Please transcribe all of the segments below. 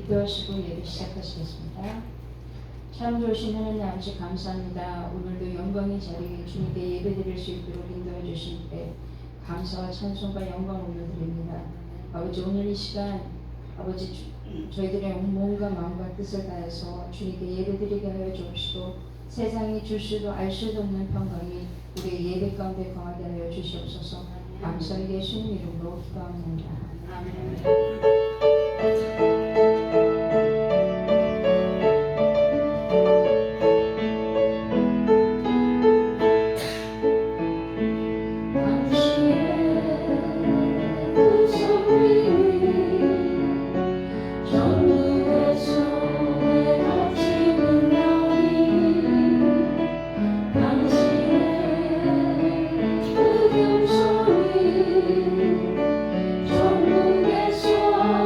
기도하시고 예배 시작하시겠습니다. 참 좋으신 하나님 아버지 감사합니다. 오늘도 영광의 자리에 주님께 예배드릴 수 있도록 인도해 주실 때 감사와 찬송과 영광 올려드립니다. 아버지 오늘 이 시간 아버지 저희들의 몸과 마음과 뜻을 다해서 주님께 예배드리게 하여 주시고 세상이 줄 수도 알 수도 없는 평강이 우리의 예배 가운데 거하게 하여 주시옵소서. 감사의 예수님 이름으로 기도합니다. 아멘. 전국의 소원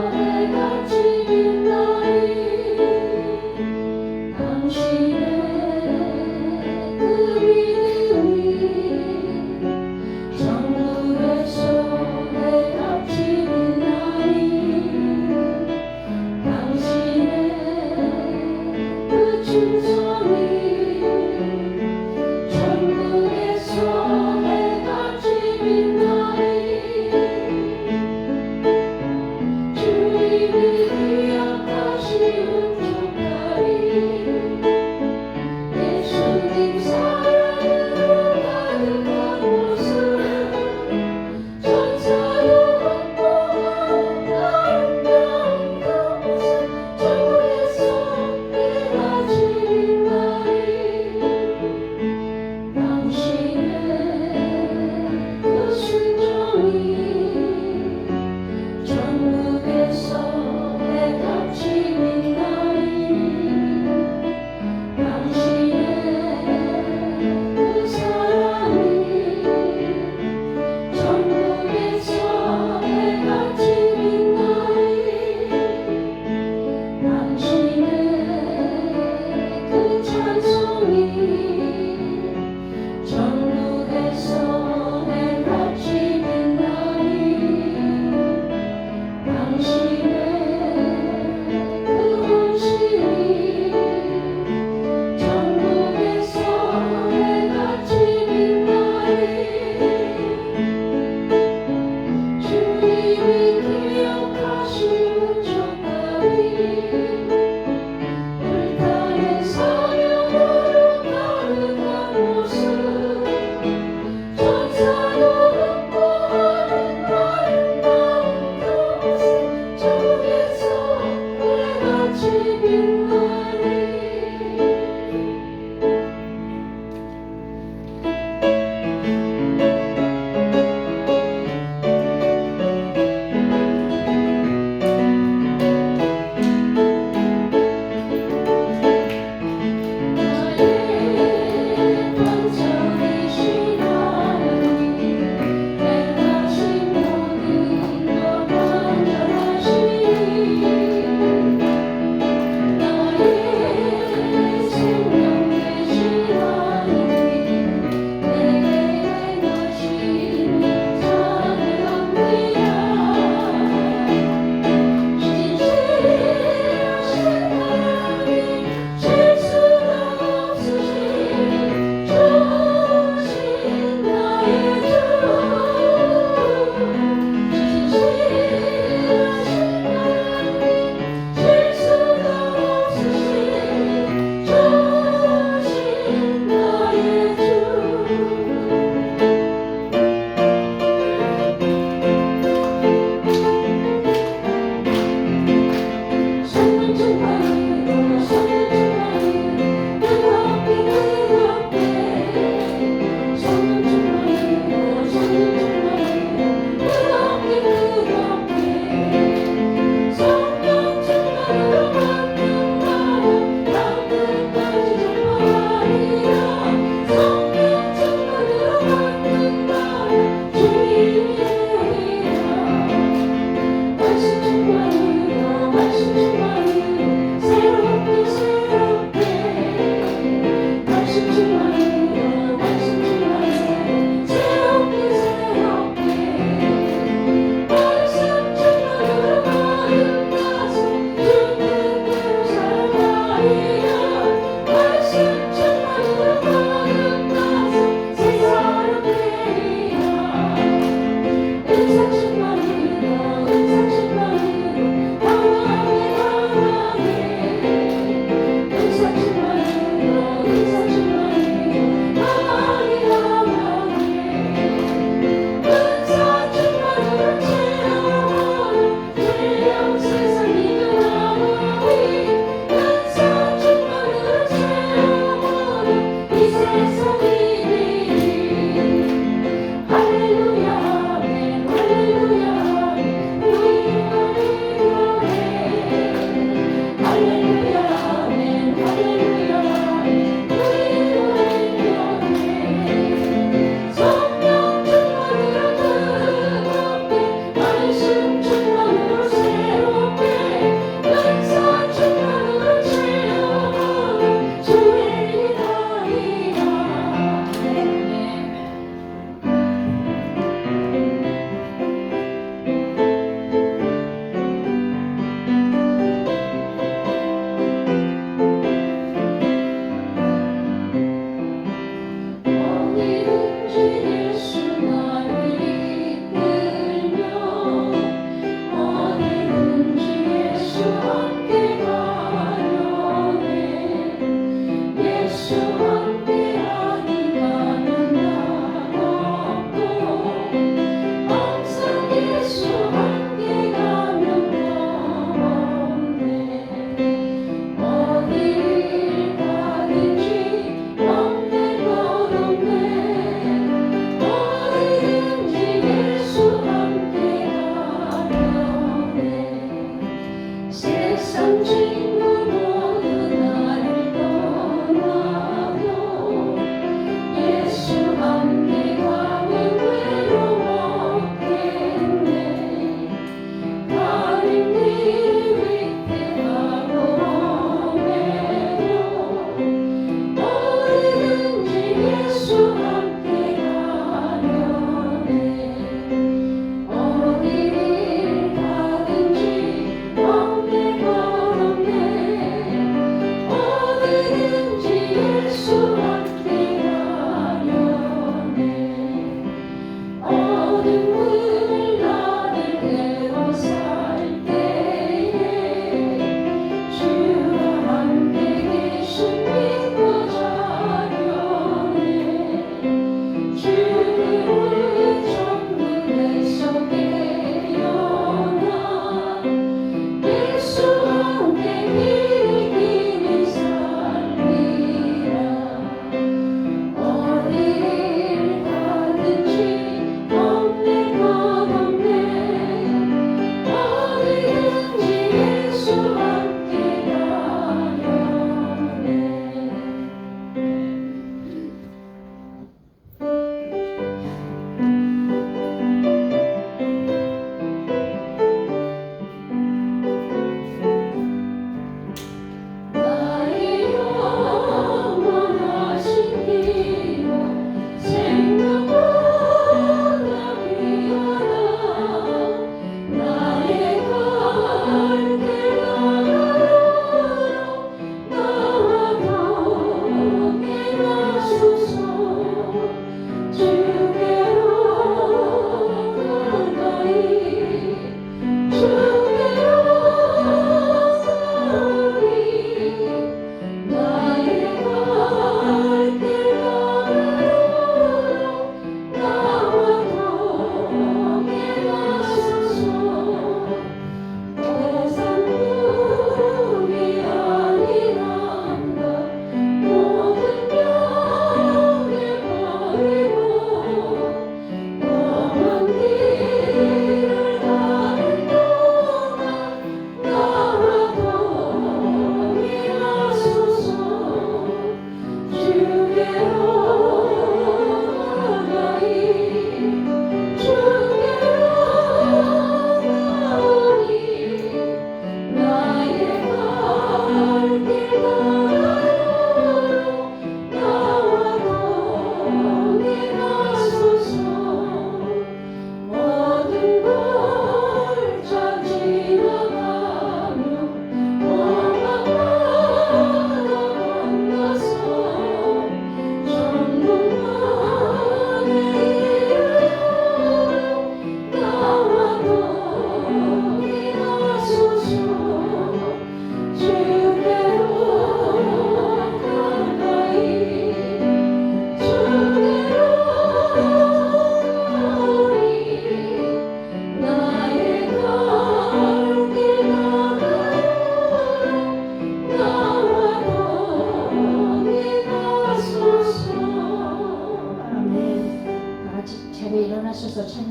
할렐루야 아멘 할렐루야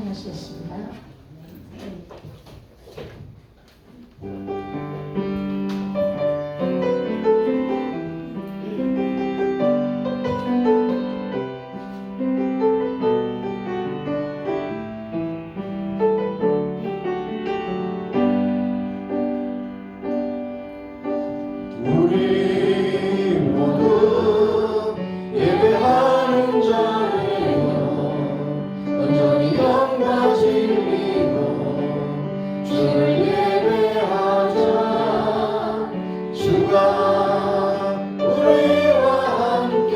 찬양하시겠습니다. 우리 모두 예배하는 자리여 온전히 영과 진리로 주를 예배하자. 주가 우리와 함께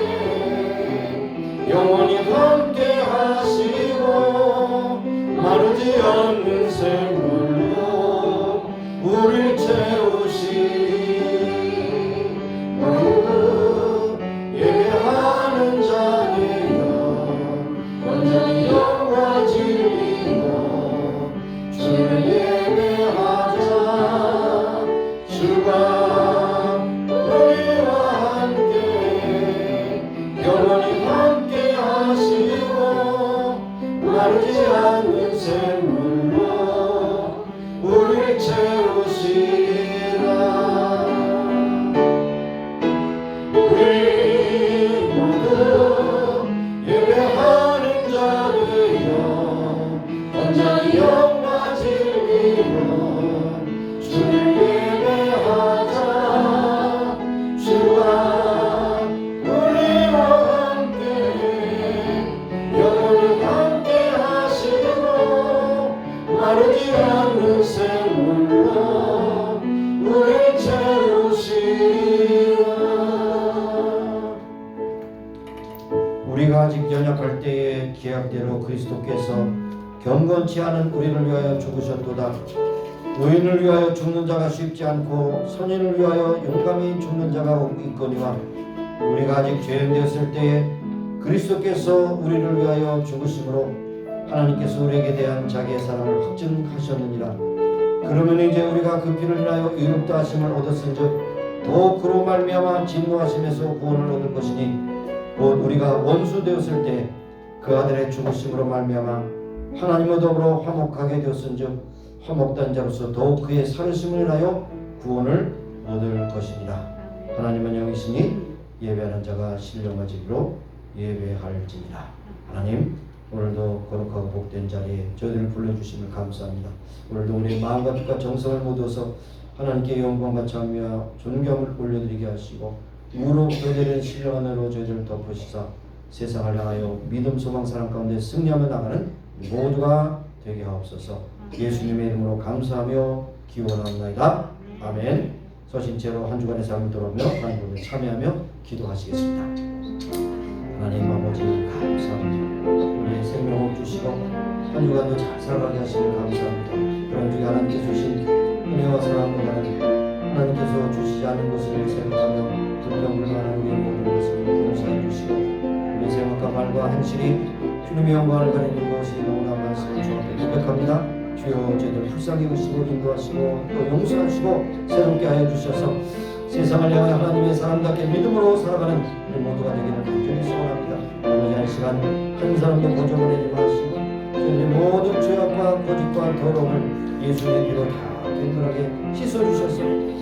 영원히 함께 하시고 마르지 않는 샘물로 우릴 채우시리. 예배하는 자리여 온전히 영과 진리로 주를 예배하자. 주가 우리와 함께 영원히 함께 하시고 마르지 않는 샘물로 우리를 채우시리라. 우리 모두 예배하는 자리여 온전히 영과 진리로 주를 예배하자. 주가 우리와 함께 영원히 함께 하시고 마르지 않는 샘물로 우리를 채우시리라. 우리가 아직 연약할 때에 계약대로 그리스도께서 경건치 않은 우리를 위하여 죽으셨도다. 의인을 위하여 죽는 자가 쉽지 않고 선인을 위하여 용감히 죽는 자가 있거니와 우리가 아직 죄인 되었을 때에 그리스도께서 우리를 위하여 죽으심으로 하나님께서 우리에게 대한 자기의 사랑을 확증하셨느니라. 그러면 이제 우리가 그 피를 인하여 의롭다 하심을 얻었은즉 더욱 그로 말미암아 진노하심에서 구원을 얻을 것이니 곧 우리가 원수 되었을 때 그 아들의 죽으심으로 말미암아 하나님과 더불어 화목하게 되었은즉 화목된 자로서 더욱 그의 살으심을 인하여 구원을 얻을 것이니라. 하나님은 영이시니 예배하는 자가 신령과 진리로 예배할지니라. 하나님, 오늘도 거룩하고 복된 자리에 저희들을 불러주심을 감사합니다. 오늘도 우리의 마음과 뜻과 정성을 모두서 하나님께 영광과 찬미와 존경을 올려드리게 하시고 우로 저희들은 신령한 은혜로 저희들을 덮으시사 세상을 향하여 믿음, 소망, 사랑 가운데 승리하며 나가는 모두가 되게 하옵소서. 예수님의 이름으로 감사하며 기원하옵나이다. 아멘. 서신체로 한 주간의 삶을 돌아오며 하나님을 참여하며 기도하시겠습니다. 하나님 아버지 감사합니다. 우리의 생명을 주시고 한 주간도 잘 살아가게 하시길 감사합니다. 그런 중에 하나님께서 주신 은혜와 사랑보다는 하나님께서 주시지 않은 것을 생각하며 불평불만한 우리의 모든 것을 용서해 주시고 우리의 생각과 말과 행실이 주님의 영광을 가리는 것이 너무나 많습니다. 주 앞에 고백합니다. 주여 저희들 불쌍히 여기시고 인도하시고 또 용서하시고 새롭게 하여 주셔서 세상을 향하여 하나님의 사람답게 믿음으로 살아가는 우리 모두가 되기를 간절히 소원합니다. 아버지 한 시간 한 사람도 거저보내지 마시고 저희의 모든 죄악과 거짓과 더러움을 예수의 피로 다 깨끗하게 씻어주셔서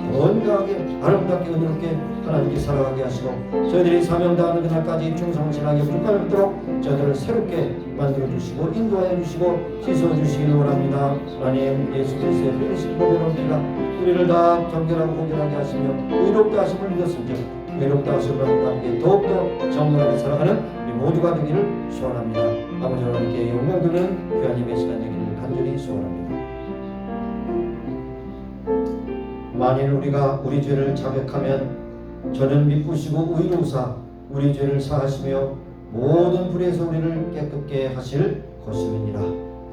건강하게 아름답게 은혜롭게 하나님께 살아가게 하시고 저희들이 사명 다하는 그날까지 충성신하게 불가를 뵙도록 저희들을 새롭게 만들어주시고 인도하여 주시고 씻어주시길 원합니다. 하나님 예수 그리스도의 피를 보배롭니다. 우리를 다 정결하고 온전하게 하시며 의롭다 하심을 믿었은즉 의롭다 하심을 함께 더욱더 정결하게 살아가는 우리 모두가 되기를 소원합니다. 아버지 하나님께 영광 드리는 귀하님의 시간 되기를 간절히 소원합니다. 만일 우리가 우리 죄를 자백하면 저는 미쁘시고 의로우사 우리 죄를 사하시며 모든 불의에서 우리를 깨끗게 하실 것임이니라.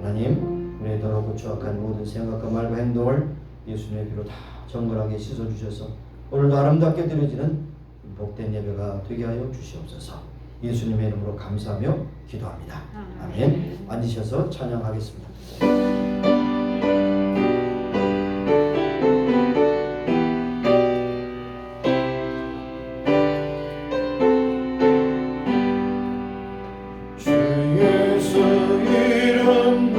하나님 우리의 더럽고 추악한 모든 생각과 말과 행동을 예수님의 피로 다 정결하게 씻어주셔서 오늘도 아름답게 드려지는 복된 예배가 되게 하여 주시옵소서. 예수님의 이름으로 감사하며 기도합니다. 아멘. 앉으셔서 찬양하겠습니다. 주 예수 이름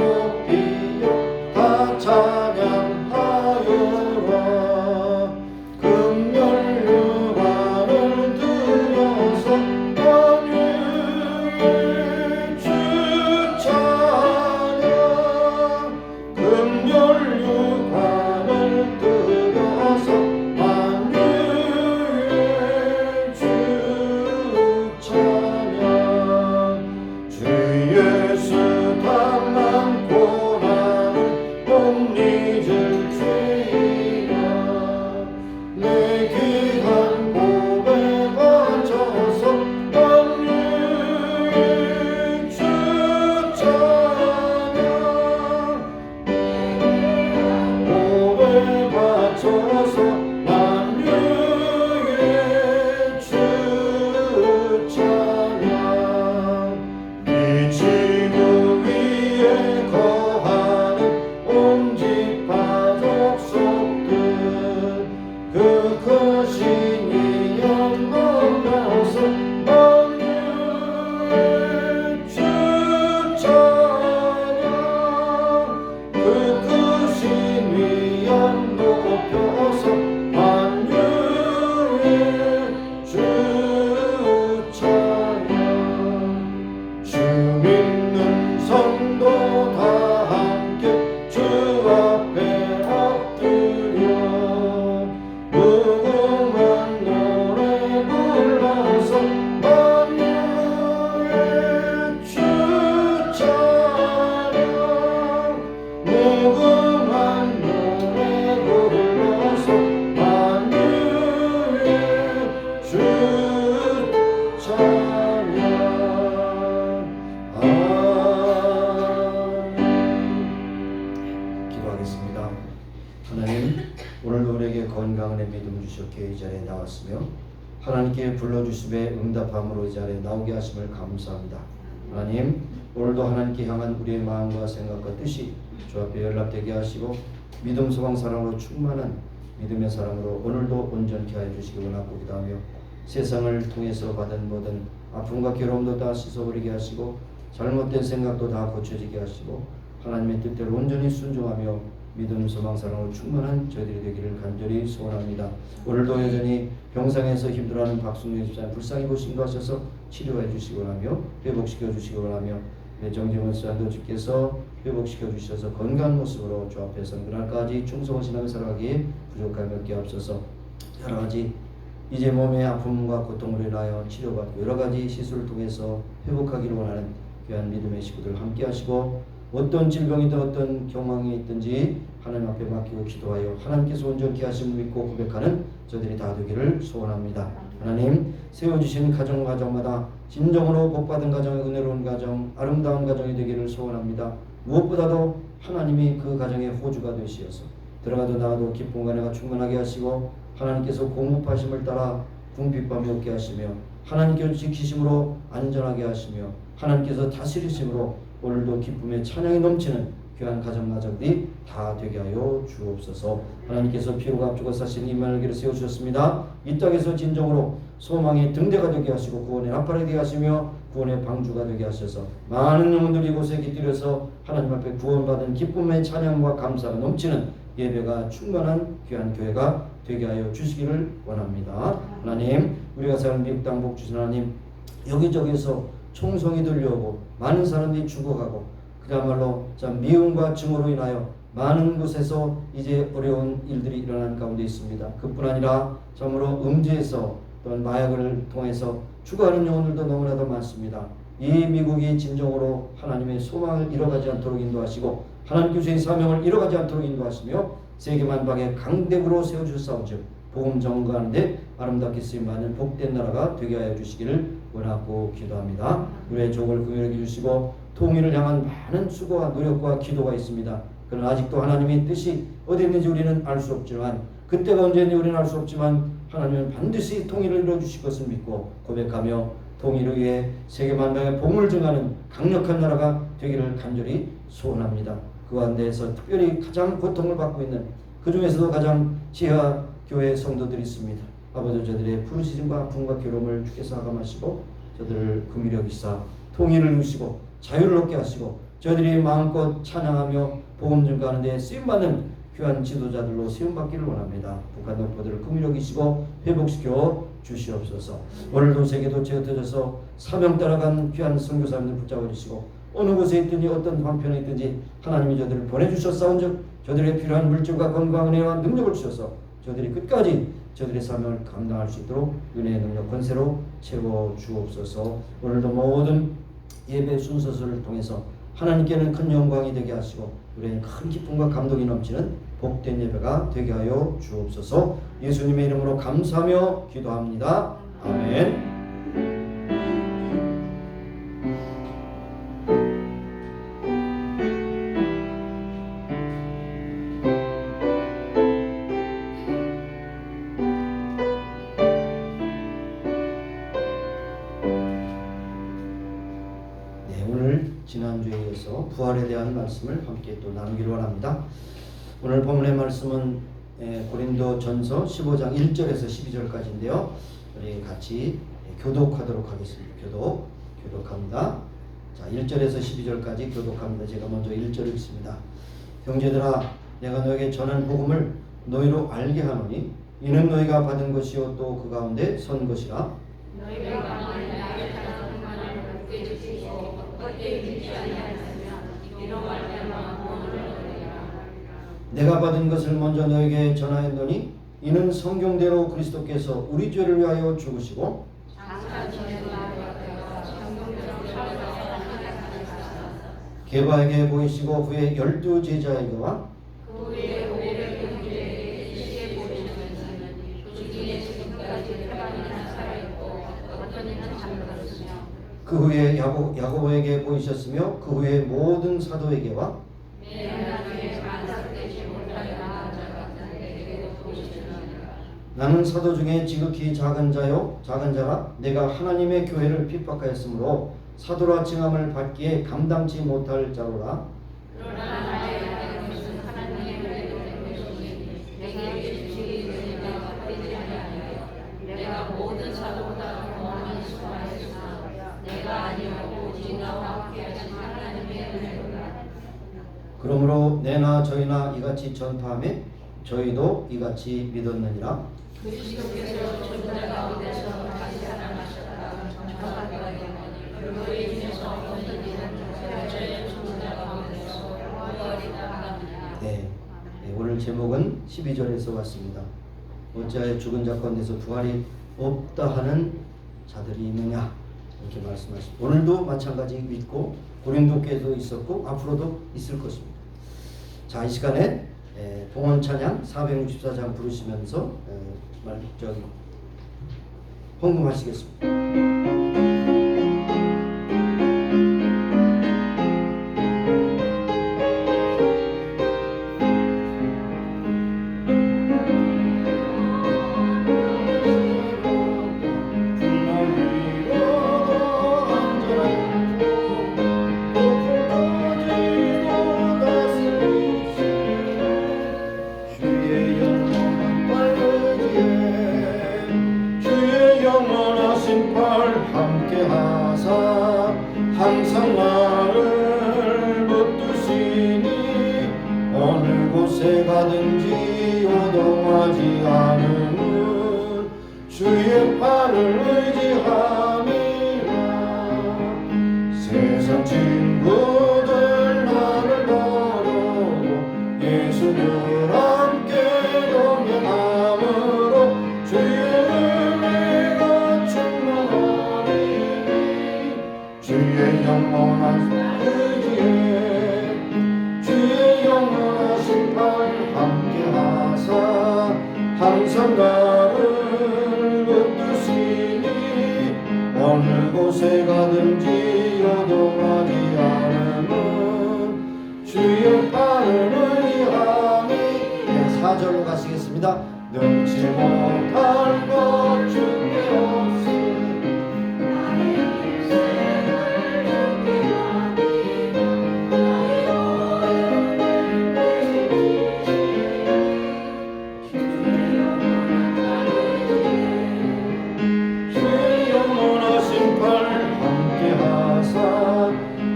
그 크신 위엄 높여서 만유의 주 찬양. 주 믿는 성도 다 함께 주 앞에 엎드려 무궁한 노래 불러서 만유의 주 찬양. 무궁한 노래 불러서 만유의 주 찬양. 기도하겠습니다. 하나님, 오늘도 우리에게 건강의 믿음을 주셨기에 이 자리에 나왔으며 하나님께 불러주심에 응답함으로 이 자리에 나오게 하심을 감사합니다. 하나님, 오늘도 하나님께 향한 우리의 마음과 생각과 뜻이 주 앞에 연락되게 하시고 믿음, 소망, 사랑으로 충만한 믿음의 사랑으로 오늘도 온전케 하여 주시기 원하고 기도하며 세상을 통해서 받은 모든 아픔과 괴로움도 다 씻어버리게 하시고 잘못된 생각도 다 고쳐지게 하시고 하나님의 뜻대로 온전히 순종하며 믿음, 소망, 사랑으로 충만한 저희들이 되기를 간절히 소원합니다. 오늘도 여전히 병상에서 힘들어하는 박순경 집사님 불쌍히 보신다 하셔서 치료해 주시기 원하며 회복시켜 주시기 원하며 정재원 사도 주께서 회복시켜 주셔서 건강한 모습으로 주 앞에서 그날까지 충성을 신앙을 살아가기에 부족함이 없게 앞서서 여러 가지 이제 몸의 아픔과 고통으로 인하여 치료받고 여러 가지 시술을 통해서 회복하기를 원하는 귀한 믿음의 식구들 함께 하시고 어떤 질병이든 어떤 경황이 있든지 하나님 앞에 맡기고 기도하여 하나님께서 온전케 하심을 믿고 고백하는 저들이 다 되기를 소원합니다. 하나님, 세워주신 가정마다 진정으로 복받은 가정, 은혜로운 가정, 아름다운 가정이 되기를 소원합니다. 무엇보다도 하나님이 그 가정의 호주가 되시어서 들어가도 나가도 기쁨과 은혜가 충만하게 하시고 하나님께서 공급하심을 따라 궁핍함이 없게 하시며 하나님께서 지키심으로 안전하게 하시며 하나님께서 다스리심으로 오늘도 기쁨의 찬양이 넘치는 귀한 가정들이 다 되게 하여 주옵소서. 하나님께서 피로가 앞두고 사신 임마누엘을 세우셨습니다. 이 땅에서 진정으로 소망의 등대가 되게 하시고 구원의 나팔이 되게 하시며 구원의 방주가 되게 하셔서 많은 영혼들이 이곳에 깃들여서 하나님 앞에 구원받은 기쁨의 찬양과 감사가 넘치는 예배가 충만한 귀한 교회가 되게 하여 주시기를 원합니다. 하나님, 우리가 사는 미국 땅 복 주신 하나님, 여기저기서 총성이 들려오고 많은 사람들이 죽어가고 그야말로 참 미움과 증오로 인하여 많은 곳에서 이제 어려운 일들이 일어나는 가운데 있습니다. 그뿐 아니라 참으로 음주에서 또는 마약을 통해서 죽어가는 영혼들도 너무나도 많습니다. 이 미국이 진정으로 하나님의 소망을 이뤄가지 않도록 인도하시고 하나님께 주신 사명을 이뤄가지 않도록 인도하시며 세계만방에 강대국으로 세워주셨사온즉 복음 전거하는데 아름답게 쓰임받는 복된 나라가 되게 하여 주시기를 원하고 기도합니다. 우리의 족을 긍휼히 주시고 통일을 향한 많은 수고와 노력과 기도가 있습니다. 그러나 아직도 하나님의 뜻이 어디 있는지 우리는 알 수 없지만 그때가 언제인지 우리는 알 수 없지만 하나님은 반드시 통일을 이루어 주실 것을 믿고 고백하며 통일을 위해 세계 만방에 복음을 증하는 강력한 나라가 되기를 간절히 소원합니다. 그 가운데에서 특별히 가장 고통을 받고 있는 그 중에서도 가장 지하 교회 성도들이 있습니다. 아버지, 저들의 부르짖음과 아픔과 괴로움을 주께서 하감하시고 저들을 긍휼히 여기사 통일을 이루시고 자유를 얻게 하시고 저들이 마음껏 찬양하며 복음 증거하는 데 쓰임받는 귀한 지도자들로 세움받기를 원합니다. 북한 동포들을 긍휼히 여기시고 회복시켜 주시옵소서. 오늘도 세계도체에 흩어져서 사명 따라간 귀한 선교사님들 붙잡아 주시고 어느 곳에 있든지 어떤 방편에 있든지 하나님이 저들을 보내주셨사온즉 저들에게 필요한 물질과 건강, 은혜와 능력을 주셔서 저들이 끝까지 저들의 사명을 감당할 수 있도록 은혜의 능력, 권세로 채워 주옵소서. 오늘도 모든 예배 순서를 통해서 하나님께는 큰 영광이 되게 하시고 우리에게 큰 기쁨과 감동이 넘치는 복된 예배가 되게 하여 주옵소서. 예수님의 이름으로 감사하며 기도합니다. 아멘. 지난주에 이어서 부활에 대한 말씀을 함께 또 나누기를 원합니다. 오늘 본문의 말씀은 고린도 전서 15장 1절에서 12절까지인데요. 우리 같이 교독하도록 하겠습니다. 교독합니다. 자, 1절에서 12절까지 교독합니다. 제가 먼저 1절 읽습니다. 형제들아 내가 너에게 전한 복음을 너희로 알게 하노니 이는 너희가 받은 것이요 또 그 가운데 선 것이라. 너희가 만일 나의 자랑만을 굳게 지키고 헛되이 믿지 아니하였으면 이로 말미암아 구원을 얻으리라. 내가 받은 것을 먼저 너에게 전하였노니 이는 성경대로 그리스도께서 우리 죄를 위하여 죽으시고 장차 지내고 나아가 성경대로 게바에게 보이시고 후에 12 제자에게와 그 후에 500 형제에게 일시에 보이셨으니 그 중에 지금까지 회방이나 살아있고 어떤 이는 잠들었으며 그 후에 야고보에게 보이셨으며 그 후에 모든 사도에게와 맨 나중에 만삭되지 못하여 나은 자가 내게도 보이셨으니 나는 사도 중에 지극히 작은 자라 내가 하나님의 교회를 핍박하였으므로 사도라 칭함을 받기에 감당치 못할 자로라. 그러나 나의 받은 것은 하나님의 은혜로 된 것이니 내게 주시기 은혜가 헛되지 아니하여 내가 모든 사도보다 더 많이 수고하였으나 내가 아니요 오직 나와 함께 하신 하나님의 은혜로다. 그러므로 내나 저희나 이같이 전파하며 저희도 이같이 믿었느니라. 그리스도께서 존재 가운데서 다시 살아나셨다. 정확하게 너희 중에서 어떤 이는 저의 존재 가운데서 부활이다 하느니라. 네, 오늘 제목은 12절에서 왔습니다. 어찌하여 죽은 자 가운데서 부활이 없다 하는 자들이 있느냐 이렇게 말씀하십니다. 오늘도 마찬가지 믿고 고린도께도 있었고 앞으로도 있을 것입니다. 자, 이 시간에 봉헌 찬양 464장 부르시면서 헌금하시겠습니다. 항상 나를 붙드시니 어느 곳에 가든지 요동하지 않음은 주의 팔을 의지함이라. 세상 친구들 나를 버려도 예수를 함께 동행함으로 주의 은혜가 충만하니 주의 영원한 의지에 주의 영원하신 팔 함께하사 항상 나를 붙드시니 어느 곳에 가든지 요동하지 않음은 주의 팔을 의지함이. 네, 4절로 가시겠습니다. 능치 못할 것 주께 없으니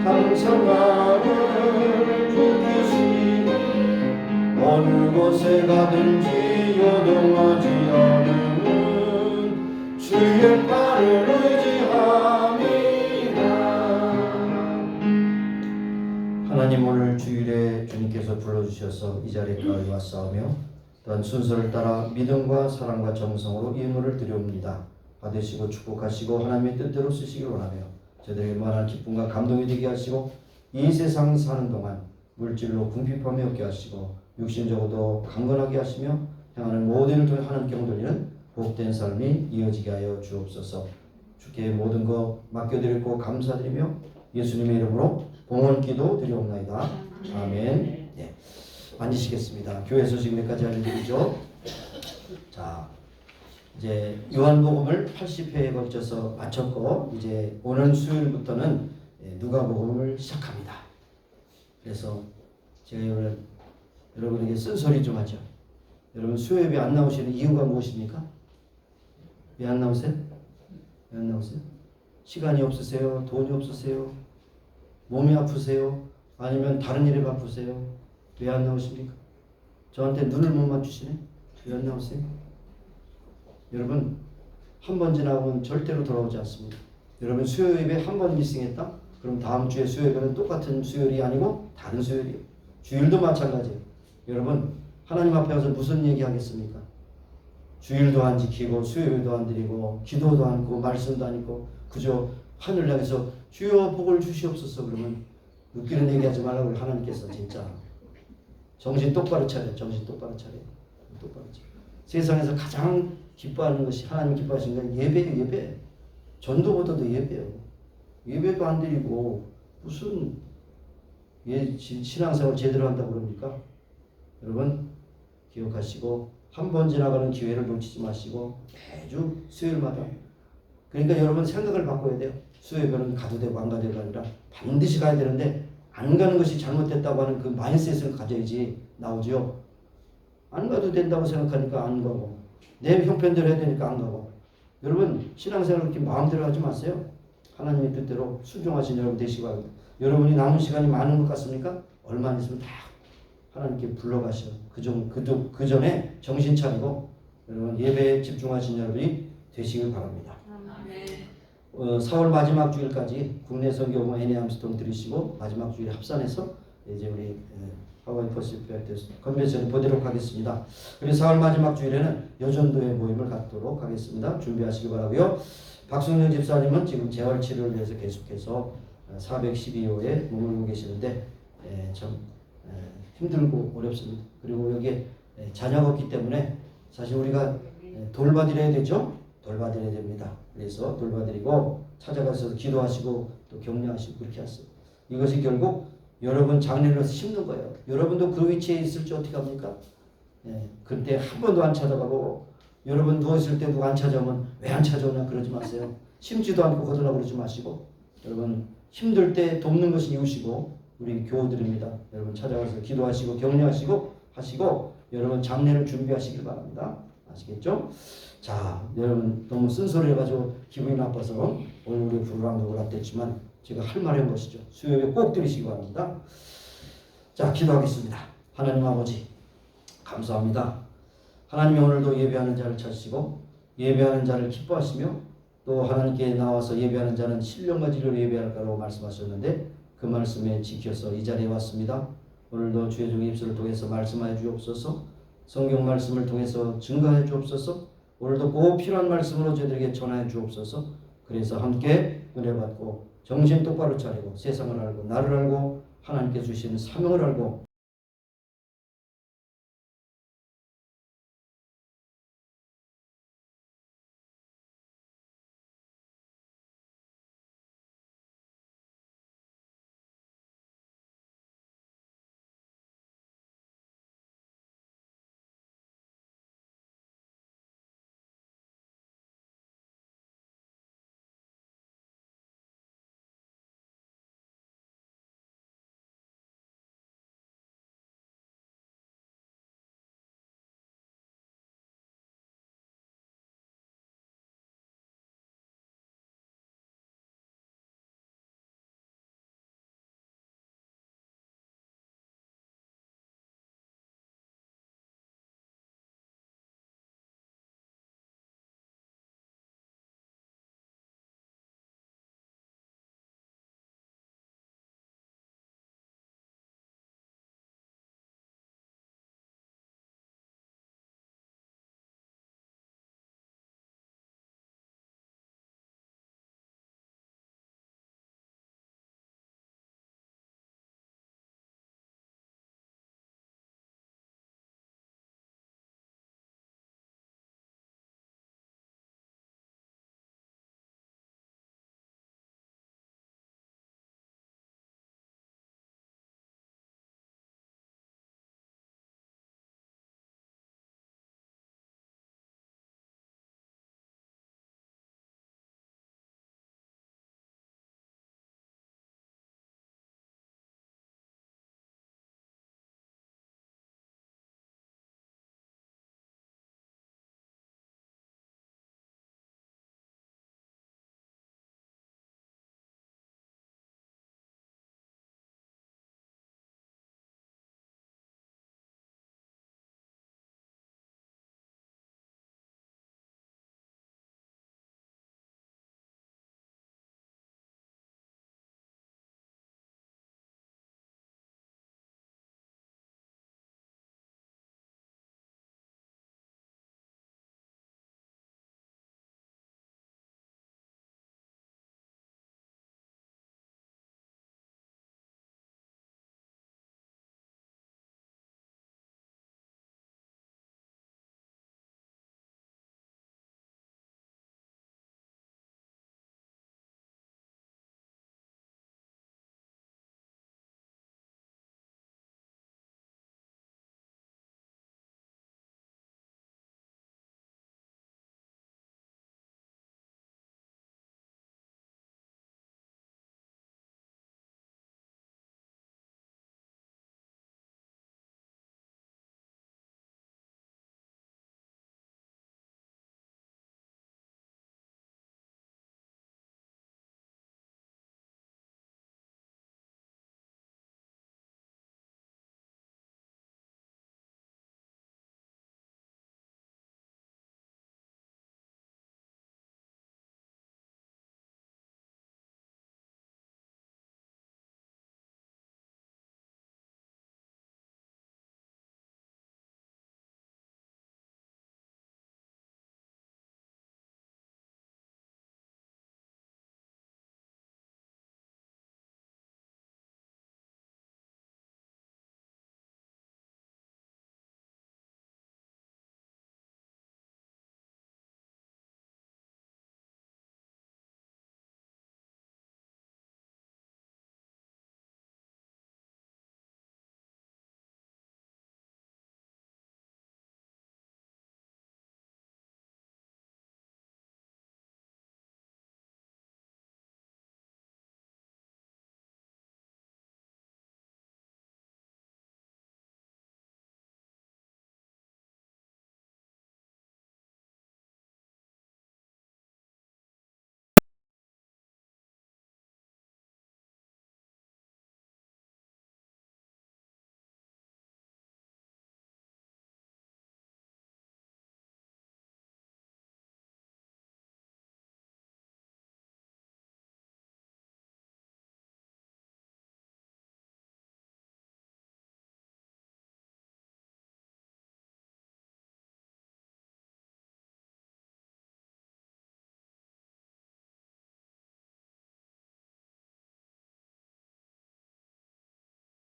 항상 나를 지키시니 어느 곳에 가든지 요동하지 않음은 주의 팔을 의지함이라. 하나님, 오늘 주일에 주님께서 불러주셔서 이 자리까지 왔사오며 또한 순서를 따라 믿음과 사랑과 정성으로 이 예물을 드려옵니다. 받으시고 축복하시고 하나님의 뜻대로 쓰시기 원하며 저들에게 만한 기쁨과 감동이 되게 하시고 이 세상 사는 동안 물질로 궁핍함이 없게 하시고 육신적으로도 강건하게 하시며 향하는 모든 일을 통해 하나님께 영돌리는 복된 삶이 이어지게 하여 주옵소서. 주께 모든 것 맡겨드리고 감사드리며 예수님의 이름으로 봉헌기도 드리옵나이다. 아멘. 네, 앉으시겠습니다. 교회 소식 몇 가지 알려드리죠. 자, 이제 요한복음을 80회에 걸쳐서 마쳤고 이제 오는 수요일부터는 누가복음을 시작합니다. 그래서 제가 오늘 여러분에게 쓴소리 좀 하죠. 여러분 수요예배 안 나오시는 이유가 무엇입니까? 왜 안 나오세요? 왜 안 나오세요? 시간이 없으세요? 돈이 없으세요? 몸이 아프세요? 아니면 다른 일에 바쁘세요? 왜 안 나오십니까? 저한테 눈을 못 맞추시네. 왜 안 나오세요? 여러분 한 번 지나면 절대로 돌아오지 않습니다. 여러분 수요 예배 한 번 미싱했다? 그럼 다음 주에 수요 예배는 똑같은 수요일이 아니고 다른 수요일이에요. 주일도 마찬가지예요. 여러분 하나님 앞에 와서 무슨 얘기 하겠습니까? 주일도 안 지키고 수요일도 안 드리고 기도도 않고 말씀도 안 읽고 그저 하늘 향해서 주여 복을 주시옵소서 그러면 웃기는 얘기하지 말라고 하나님께서 진짜 정신 똑바로 차려. 정신 똑바로 차려. 똑바로 차려. 세상에서 가장 기뻐하는 것이 하나님 기뻐하시는 건 예배예요. 예배. 전도보다도 예배예요. 예배도 안 드리고 무슨 신앙생활 제대로 한다고 그럽니까? 여러분 기억하시고 한 번 지나가는 기회를 놓치지 마시고 매주 수요일마다 그러니까 여러분 생각을 바꿔야 돼요. 수요일은 가도 되고 안 가도 되고 아니라 반드시 가야 되는데 안 가는 것이 잘못됐다고 하는 그 마인드셋을 가져야지 나오죠. 안 가도 된다고 생각하니까 안 가고 내 형편대로 해야 되니까 안 가고 여러분 신앙생활 그렇게 마음대로 하지 마세요. 하나님의 뜻대로 순종하신 여러분 되시기 바랍니다. 여러분이 남은 시간이 많은 것 같습니까? 얼마 안 있으면 다 하나님께 불러가셔. 그 전에 정신 차리고 여러분 예배에 집중하신 여러분이 되시길 바랍니다. 4월 마지막 주일까지 국내 선교부 애니 암스통 들으시고 마지막 주일 합산해서 이제 우리 하와이 퍼시픽 컨벤션을 보도록 하겠습니다. 그리고 4월 마지막 주일에는 여전도의 모임을 갖도록 하겠습니다. 준비하시기 바라고요. 박승윤 집사님은 지금 재활 치료를 위해서 계속해서 412호에 머물고 계시는데 참 힘들고 어렵습니다. 그리고 여기에 자녀가 없기 때문에 사실 우리가 돌봐드려야 되죠. 돌봐드려야 됩니다. 그래서 돌봐드리고 찾아가서 기도하시고 또 격려하시고 그렇게 하세요. 이것이 결국 여러분 장례를 심는 거예요. 여러분도 그 위치에 있을지 어떻게 합니까? 그때 한 번도 안 찾아가고 여러분 누워있을 때 누가 안 찾아오면 왜 안 찾아오냐 그러지 마세요. 심지도 않고 거들라고 그러지 마시고 여러분 힘들 때 돕는 것이 이웃이고 우리 교우들입니다. 여러분 찾아가서 기도하시고 격려하시고 하시고 여러분 장례를 준비하시길 바랍니다. 아시겠죠? 자, 여러분 너무 쓴소리 해가지고 기분이 나빠서 오늘 우리 부르랑도 오락됐지만 제가 할 말이 한 것이죠. 수요일에 꼭 들으시기 바랍니다. 자, 기도하겠습니다. 하나님 아버지 감사합니다. 하나님이 오늘도 예배하는 자를 찾으시고 예배하는 자를 기뻐하시며 또 하나님께 나와서 예배하는 자는 신령과 진리로 예배할 거라고 말씀하셨는데 그 말씀에 지켜서 이 자리에 왔습니다. 오늘도 주의 종의 입술을 통해서 말씀하여 주옵소서. 성경 말씀을 통해서 증거해 주옵소서. 오늘도 꼭 필요한 말씀으로 저희들에게 전하여 주옵소서. 그래서 함께 은혜 받고 정신 똑바로 차리고 세상을 알고 나를 알고 하나님께 주시는 사명을 알고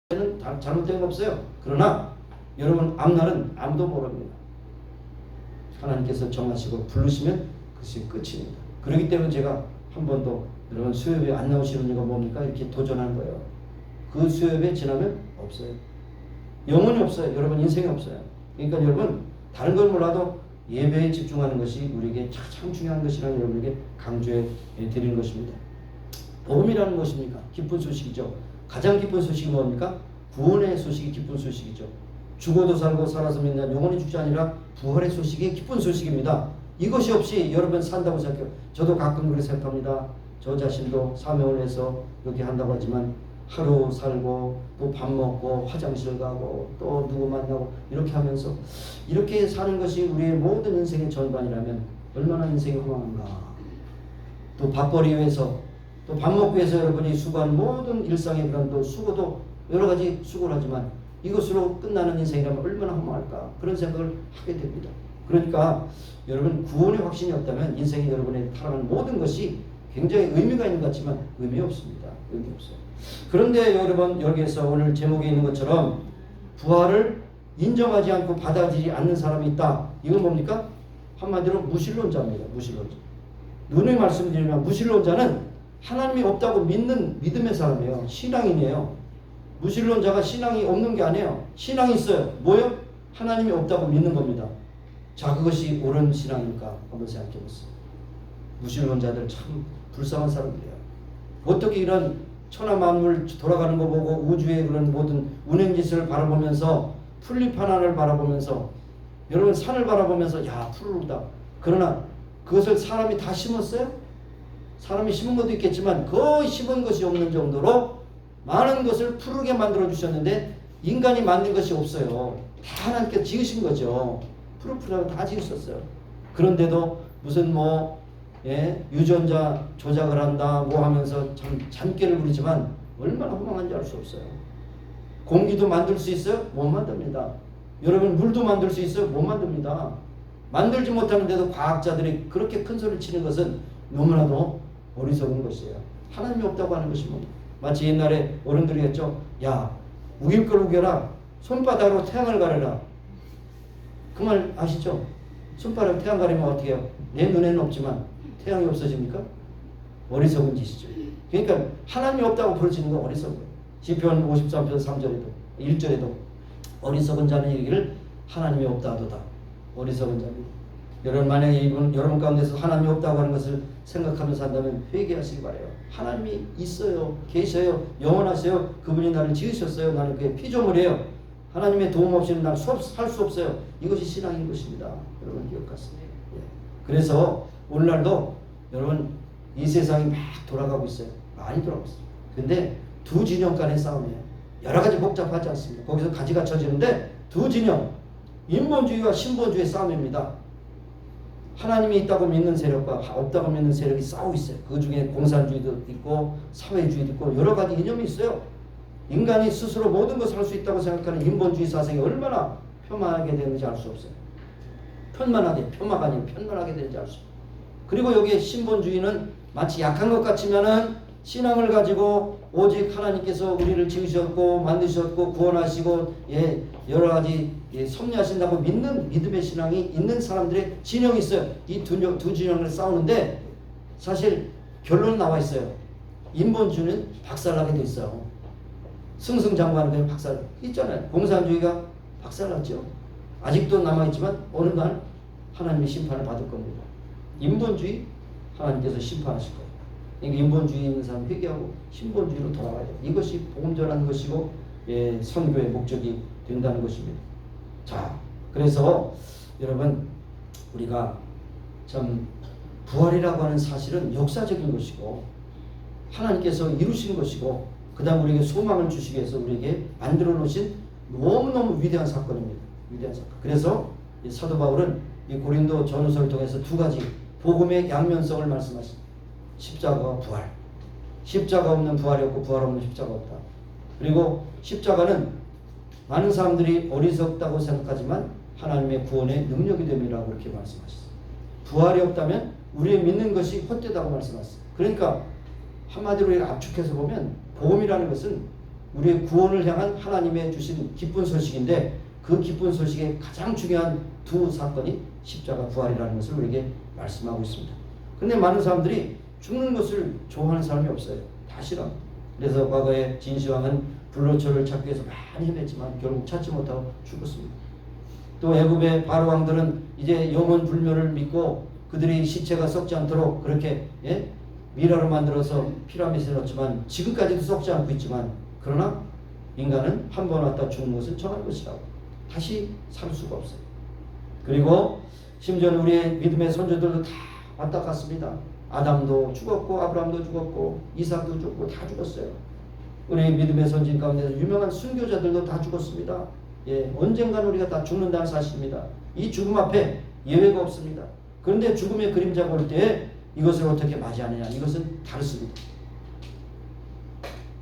잘못된 거 없어요. 그러나 여러분 앞날은 아무도 모릅니다. 하나님께서 정하시고 부르시면 그것이 끝입니다. 그렇기 때문에 제가 한 번도 여러분 수협에 안 나오시는 이유가 뭡니까? 이렇게 도전한 거예요. 그 수협에 지나면 없어요. 영혼이 없어요. 여러분 인생이 없어요. 그러니까 여러분 다른 걸 몰라도 예배에 집중하는 것이 우리에게 참 중요한 것이라는 여러분에게 강조해 드리는 것입니다. 복음이라는 것입니까? 기쁜 소식이죠. 가장 기쁜 소식이 뭡니까? 구원의 소식이 기쁜 소식이죠. 죽어도 살고 살아서 믿는 영원히 죽지 아니라 부활의 소식이 기쁜 소식입니다. 이것이 없이 여러분 산다고 생각해요. 저도 가끔 그렇게 생각합니다. 저 자신도 사명을 해서 여기 한다고 하지만 하루 살고 또 밥 먹고 화장실 가고 또 누구 만나고 이렇게 하면서 이렇게 사는 것이 우리의 모든 인생의 전반이라면 얼마나 인생이 허망한가. 또 밥벌이 위해서 또 밥 먹기 위해서 여러분이 수고한 모든 일상의 그런 또 수고도 여러 가지 수고를 하지만 이것으로 끝나는 인생이라면 얼마나 허망할까 그런 생각을 하게 됩니다. 그러니까 여러분 구원의 확신이 없다면 인생이 여러분의 살아가는 모든 것이 굉장히 의미가 있는 것 같지만 의미 없습니다. 의미 없어요. 그런데 여러분 여기에서 오늘 제목에 있는 것처럼 부활을 인정하지 않고 받아들이지 않는 사람이 있다. 이건 뭡니까? 한마디로 무신론자입니다. 무신론자. 누누이 말씀드리면 무신론자는 하나님이 없다고 믿는 믿음의 사람이에요. 신앙인이에요. 무신론자가 신앙이 없는 게 아니에요. 신앙이 있어요. 뭐요? 하나님이 없다고 믿는 겁니다. 자, 그것이 옳은 신앙일까? 한번 생각해 보세요. 무신론자들 참 불쌍한 사람들이에요. 어떻게 이런 천하 만물 돌아가는 거 보고 우주의 그런 모든 운행짓을 바라보면서 풀잎 하나를 바라보면서 여러분 산을 바라보면서 야 푸르르다. 그러나 그것을 사람이 다 심었어요? 사람이 심은 것도 있겠지만 거의 심은 것이 없는 정도로 많은 것을 푸르게 만들어 주셨는데 인간이 만든 것이 없어요. 다 하나님께서 지으신 거죠. 푸르푸르하게 다 지으셨어요. 그런데도 무슨 유전자 조작을 한다 뭐 하면서 참 잔꾀를 부리지만 얼마나 허망한지 알 수 없어요. 공기도 만들 수 있어요? 못 만듭니다. 여러분 물도 만들 수 있어요? 못 만듭니다. 만들지 못하는데도 과학자들이 그렇게 큰 소리를 치는 것은 너무나도 어리석은 것이에요. 하나님이 없다고 하는 것이 뭐 마치 옛날에 어른들이 했죠. 야 우길 걸 우겨라. 손바닥으로 태양을 가려라. 그 말 아시죠? 손바닥으로 태양 가리면 어떻게 해요? 내 눈에는 없지만 태양이 없어집니까? 어리석은 짓이죠. 그러니까 하나님이 없다고 부르짖는 건 어리석은 거예요. 시편 53편 3절에도 1절에도 어리석은 자는 이르기를 하나님이 없다 하도다. 어리석은 자입니다. 여러분 만약에 여러분 가운데서 하나님이 없다고 하는 것을 생각하면서 한다면 회개하시기 바라요. 하나님이 있어요. 계셔요. 영원하세요. 그분이 나를 지으셨어요. 나는 그의 피조물이에요. 하나님의 도움 없이는 난 살 수 없어요. 이것이 신앙인 것입니다. 여러분 기억하세요. 그래서 오늘날도 여러분 이 세상이 막 돌아가고 있어요. 많이 돌아가고 있어요. 근데 두 진영 간의 싸움이에요. 여러 가지 복잡하지 않습니다. 거기서 가지가 쳐지는데 두 진영 인본주의와 신본주의의 싸움입니다. 하나님이 있다고 믿는 세력과 없다고 믿는 세력이 싸우고 있어요. 그 중에 공산주의도 있고 사회주의도 있고 여러 가지 이념이 있어요. 인간이 스스로 모든 것을 할 수 있다고 생각하는 인본주의 사상이 얼마나 폄하하게 되는지 알 수 없어요. 폄하가 아니라 편만하게 되는지 알 수 없어요. 그리고 여기에 신본주의는 마치 약한 것 같지만은 신앙을 가지고 오직 하나님께서 우리를 지으셨고 만드셨고 구원하시고 여러 가지 섭리하신다고 믿는 믿음의 신앙이 있는 사람들의 진영이 있어요. 이 두 진영을 싸우는데 사실 결론은 나와 있어요. 인본주의는 박살나게 돼 있어요. 승승장구하는 게 박살 있잖아요. 공산주의가 박살났죠. 아직도 남아있지만 어느 날 하나님의 심판을 받을 겁니다. 인본주의 하나님께서 심판하실 거예요. 그러니까 인본주의 있는 사람 회개하고 신본주의로 돌아가야 돼요. 이것이 복음 전하는 것이고 선교의 목적이 된다는 것입니다. 자, 그래서 여러분 우리가 참 부활이라고 하는 사실은 역사적인 것이고 하나님께서 이루신 것이고 그 다음 우리에게 소망을 주시기 위해서 우리에게 만들어 놓으신 너무너무 위대한 사건입니다. 위대한 사건. 그래서 이 사도 바울은 이 고린도 전후서를 통해서 두 가지 복음의 양면성을 말씀하십니다. 십자가와 부활. 십자가 없는 부활이 없고 부활 없는 십자가 없다. 그리고 십자가는 많은 사람들이 어리석다고 생각하지만 하나님의 구원의 능력이 됨이라고 그렇게 말씀하셨어요. 부활이 없다면 우리의 믿는 것이 헛되다고 말씀하셨어요. 그러니까 한마디로 압축해서 보면 복음이라는 것은 우리의 구원을 향한 하나님의 주신 기쁜 소식인데 그 기쁜 소식의 가장 중요한 두 사건이 십자가 부활이라는 것을 우리에게 말씀하고 있습니다. 근데 많은 사람들이 죽는 것을 좋아하는 사람이 없어요. 다 싫어. 그래서 과거에 진시황은 불로초를 찾기 위해서 많이 헤맸지만 결국 찾지 못하고 죽었습니다. 또 애굽의 바로 왕들은 이제 영원 불멸을 믿고 그들이 시체가 썩지 않도록 그렇게 미라로 만들어서 피라미드에 넣었지만 지금까지도 썩지 않고 있지만 그러나 인간은 한 번 왔다 죽는 것은 정한 것이라고 다시 살 수가 없어요. 그리고 심지어 우리의 믿음의 선조들도 다 왔다 갔습니다. 아담도 죽었고 아브라함도 죽었고 이삭도 죽고 다 죽었어요. 우리 믿음의 선진 가운데서 유명한 순교자들도 다 죽었습니다. 언젠가는 우리가 다 죽는다는 사실입니다. 이 죽음 앞에 예외가 없습니다. 그런데 죽음의 그림자가 올 때 이것을 어떻게 맞이하느냐, 이것은 다릅니다.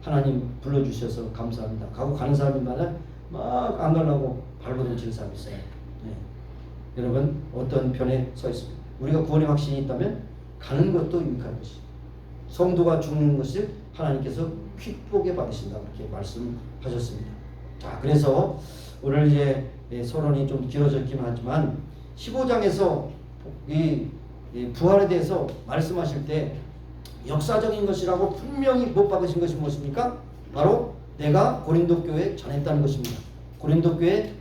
하나님 불러주셔서 감사합니다. 가고 가는 사람이면 막 안 가려고 발버둥 사람이 있어요. 여러분 어떤 편에 서 있습니다. 우리가 구원의 확신이 있다면 가는 것도 유익한 것이, 성도가 죽는 것을 하나님께서 퀵보게 받으신다 이렇게 말씀하셨습니다. 자, 그래서 오늘 이제 서론이 좀 길어졌긴 하지만 15장에서 이 부활에 대해서 말씀하실 때 역사적인 것이라고 분명히 못 받으신 것이 무엇입니까? 바로 내가 고린도 교회에 전했다는 것입니다. 고린도 교회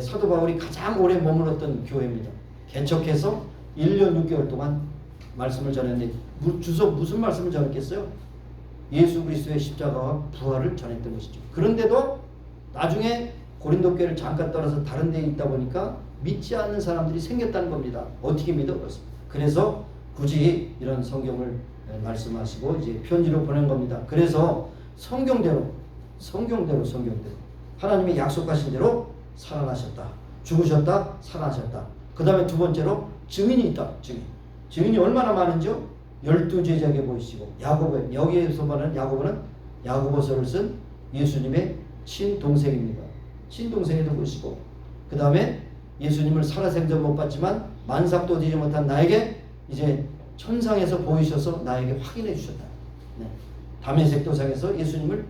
사도 바울이 가장 오래 머물렀던 교회입니다. 개척해서 1년 6개월 동안 말씀을 전했는데 주소 무슨 말씀을 전했겠어요? 예수 그리스도의 십자가와 부활을 전했던 것이죠. 그런데도 나중에 고린도 교회를 잠깐 떠나서 다른 데에 있다 보니까 믿지 않는 사람들이 생겼다는 겁니다. 어떻게 믿어? 그래서 굳이 이런 성경을 말씀하시고 이제 편지로 보낸 겁니다. 그래서 성경대로 하나님이 약속하신 대로 살아나셨다, 죽으셨다, 살아나셨다. 그 다음에 두 번째로 증인이 있다. 증인이 얼마나 많은지요? 12제자에게 보이시고 야고보, 여기에서 말하는 야고보서를 쓴 예수님의 친동생입니다. 친동생에도 보이시고 그 다음에 예수님을 살아생전 못 봤지만 만삭도 되지 못한 나에게 이제 천상에서 보이셔서 나에게 확인해 주셨다. 다메섹 도상에서 예수님을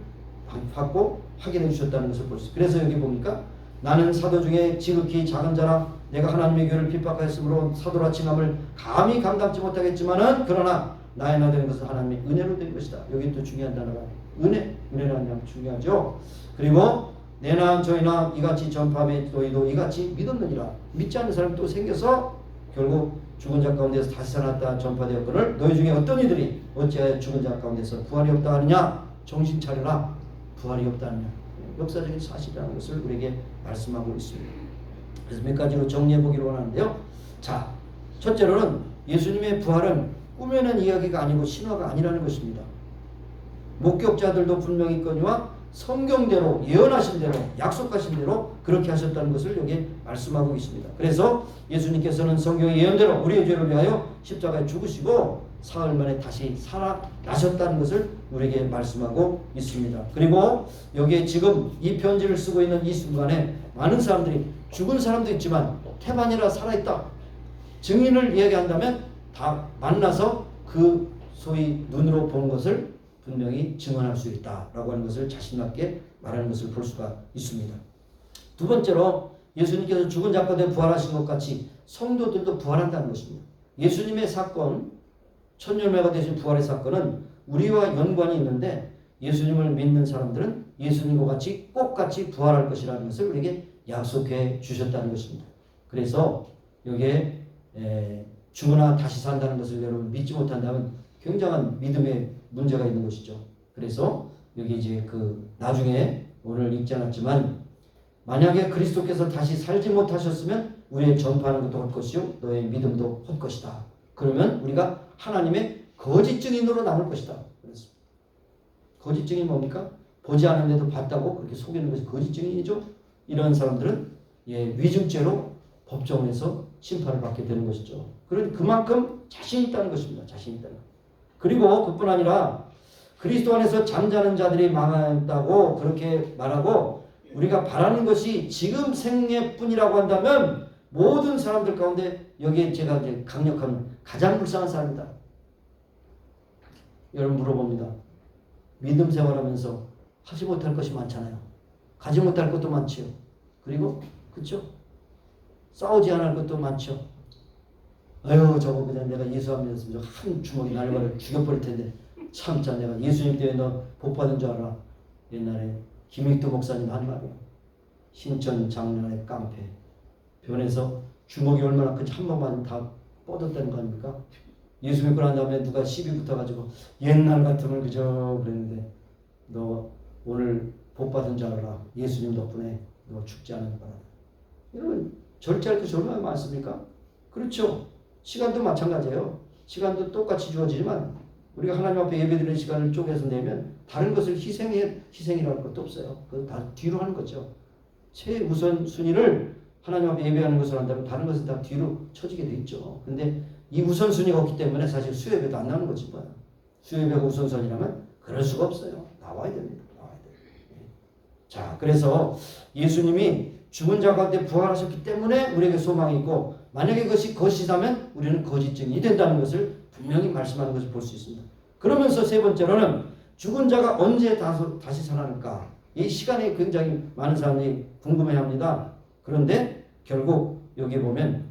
받고 확인해 주셨다는 것을 볼 수 있어요. 그래서 여기 보니까 나는 사도 중에 지극히 작은 자라 내가 하나님의 교회를 핍박하였으므로 사도라 칭함을 감히 감당치 못하겠지만은 그러나 나의 나 되는 것은 하나님의 은혜로 된 것이다. 여기 또 중요한 단어가 은혜라는 게 중요하죠. 그리고 내나 저희나 이같이 전파함에 너희도 이같이 믿었느니라. 믿지 않는 사람이 또 생겨서 결국 죽은 자 가운데서 다시 살았다 전파되었거늘 너희 중에 어떤 이들이 어찌하여 죽은 자 가운데서 부활이 없다 하느냐. 정신 차려라. 부활이 없다 하느냐. 역사적인 사실이라는 것을 우리에게 말씀하고 있습니다. 그래서 몇 가지로 정리해 보기를 원하는데요. 자, 첫째로는 예수님의 부활은 꾸며낸 이야기가 아니고 신화가 아니라는 것입니다. 목격자들도 분명히 있거니와 성경대로 예언하신 대로 약속하신 대로 그렇게 하셨다는 것을 여기에 말씀하고 있습니다. 그래서 예수님께서는 성경의 예언대로 우리의 죄를 위하여 십자가에 죽으시고 사흘 만에 다시 살아나셨다는 것을 우리에게 말씀하고 있습니다. 그리고 여기에 지금 이 편지를 쓰고 있는 이 순간에 많은 사람들이 죽은 사람도 있지만 태반이라 살아있다. 증인을 이야기한다면 다 만나서 그 소위 눈으로 본 것을 분명히 증언할 수 있다라고 하는 것을 자신있게 말하는 것을 볼 수가 있습니다. 두 번째로 예수님께서 죽은 자 가운데 부활하신 것 같이 성도들도 부활한다는 것입니다. 예수님의 사건, 천년매가 되신 부활의 사건은 우리와 연관이 있는데 예수님을 믿는 사람들은 예수님과 같이 똑같이 부활할 것이라는 것을 우리에게 약속해 주셨다는 것입니다. 그래서 여기에 죽으나 다시 산다는 것을 여러분 믿지 못한다면 굉장한 믿음의 문제가 있는 것이죠. 그래서 여기 이제 그 나중에 오늘 읽지 않았지만 만약에 그리스도께서 다시 살지 못하셨으면 우리의 전파하는 것도 헛것이요 너의 믿음도 헛것이다. 그러면 우리가 하나님의 거짓 증인으로 남을 것이다. 그랬습니다. 거짓 증인이 뭡니까? 보지 않았는데도 봤다고 그렇게 속이는 것이 거짓 증인이죠. 이런 사람들은 위증죄로 법정에서 심판을 받게 되는 것이죠. 그러니 그만큼 자신 있다는 것입니다. 자신 있다는 것. 그리고 그뿐 아니라 그리스도 안에서 잠자는 자들이 망한다고 그렇게 말하고 우리가 바라는 것이 지금 생애뿐이라고 한다면 모든 사람들 가운데 여기에 제가 이제 강력한 가장 불쌍한 사람이다. 여러분 물어봅니다. 믿음 생활하면서 하지 못할 것이 많잖아요. 가지 못할 것도 많지요. 그리고 그렇죠? 싸우지 않을 것도 많죠. 아유 저거 그냥 내가 예수 안 믿었으면 한 주먹이 날려버려 죽여버릴 텐데 참자 내가 예수님 때문에 너 복 받은 줄 알아. 옛날에 김익도 목사님 한 말이에요. 신천 장로의 깡패 변해서 주먹이 얼마나 큰지 한 번만 다 뻗었다는 거 아닙니까? 예수 믿고 난 다음에 누가 시비 붙어가지고 옛날 같으면 그저 그랬는데 너 오늘 복 받은 줄 알아. 예수님 덕분에 너 죽지 않은 거라. 여러분 절제할 것이 얼마나 많습니까? 그렇죠. 시간도 마찬가지예요. 시간도 똑같이 주어지지만 우리가 하나님 앞에 예배드리는 시간을 쪼개서 내면 다른 것을 희생이라는 것도 없어요. 그건 다 뒤로 하는 거죠. 최우선 순위를 하나님 앞에 예배하는 것을 한다면 다른 것은 다 뒤로 처지게 돼 있죠. 근데 이 우선순위가 없기 때문에 사실 수예배도 안 나오는 거지 뭐야. 수예배가 우선순위라면 그럴 수가 없어요. 나와야 됩니다. 나와야 돼요. 자, 그래서 예수님이 죽은 자 가운데 부활하셨기 때문에 우리에게 소망이 있고 만약에 그것이 거짓이라면 우리는 거짓 증인이 된다는 것을 분명히 말씀하는 것을 볼 수 있습니다. 그러면서 세 번째로는 죽은 자가 언제 다시 살아날까? 이 시간에 굉장히 많은 사람들이 궁금해합니다. 그런데 결국 여기 보면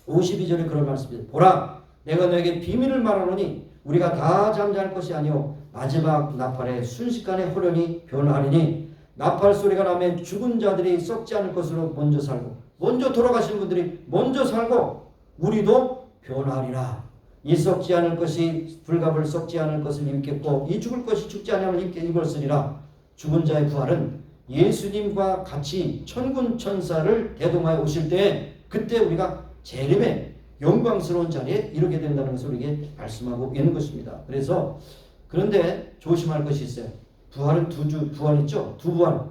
52절에 그런 말씀입니다. 보라 내가 너에게 비밀을 말하노니 우리가 다 잠잘 것이 아니오 마지막 나팔에 순식간에 호련히 변하리니 나팔 소리가 나면 죽은 자들이 썩지 않을 것으로 먼저 살고 먼저 돌아가신 분들이 먼저 살고 우리도 변하리라. 이 썩지 않을 것이 불갑을 썩지 않을 것을 입겠고 이 죽을 것이 죽지 아니하면 입었으리라. 죽은 자의 부활은 예수님과 같이 천군 천사를 대동하여 오실 때 그때 우리가 재림의 영광스러운 자리에 이르게 된다는 것을 우리에게 말씀하고 있는 것입니다. 그래서 그런데 조심할 것이 있어요. 부활은 부활 있죠? 두 부활.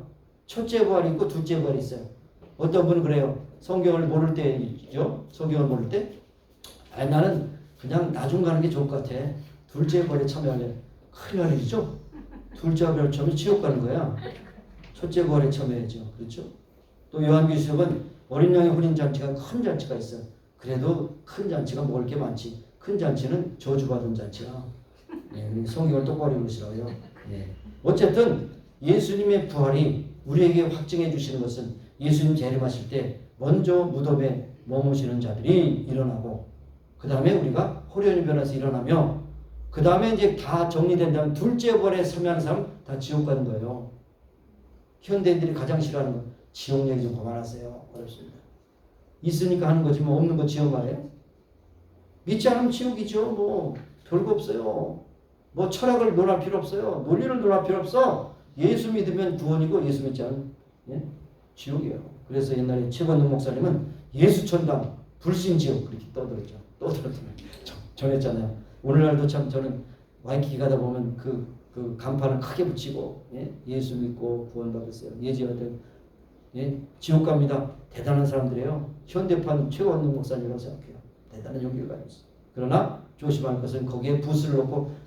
첫째 부활이 있고 둘째 부활이 있어요. 어떤 분은 그래요. 성경을 모를 때 있죠? 성경을 모를 때 나는 그냥 나중 가는 게 좋을 것 같아. 둘째 부활에 참여하면 큰일 날 일이죠? 둘째 부활에 참여하면 지옥 가는 거야. 첫째 부활에 참여해야죠. 그렇죠? 또 요한계시록은 어린 양의 혼인잔치가 큰 잔치가 있어요. 그래도 큰 잔치가 먹을 게 많지. 큰 잔치는 저주받은 잔치야. 성경을 똑바로 읽으시라고요. 어쨌든 예수님의 부활이 우리에게 확증해 주시는 것은 예수님 재림하실 때 먼저 무덤에 머무시는 자들이 일어나고 그 다음에 우리가 호련히 변해서 일어나며 그 다음에 이제 다 정리된 다음 둘째 부활에 참여하는 사람 다 지옥 가는 거예요. 현대인들이 가장 싫어하는 건 지옥 얘기 좀 그만하세요. 어렵습니다. 있으니까 하는 거지 뭐 없는 거 지옥 말이에요. 믿지 않으면 지옥이죠. 뭐 별거 없어요. 뭐 철학을 논할 필요 없어요. 논리를 논할 필요 없어. 예수 믿으면 구원이고 예수 믿지 않으면 지옥이에요. 그래서 옛날에 최건동 목사님은 예수천당 불신지옥 그렇게 떠들었죠. 전했잖아요. 오늘날도 참 저는 와이키키 가다 보면 그 간판을 크게 붙이고 예수 믿고 구원받으세요. 예지어들 지옥 갑니다. 대단한 사람들이에요. 현대판 최건동 목사님이라고 생각해요. 대단한 용기를 가지고 있어요. 그러나 조심할 것은 거기에 붓을 놓고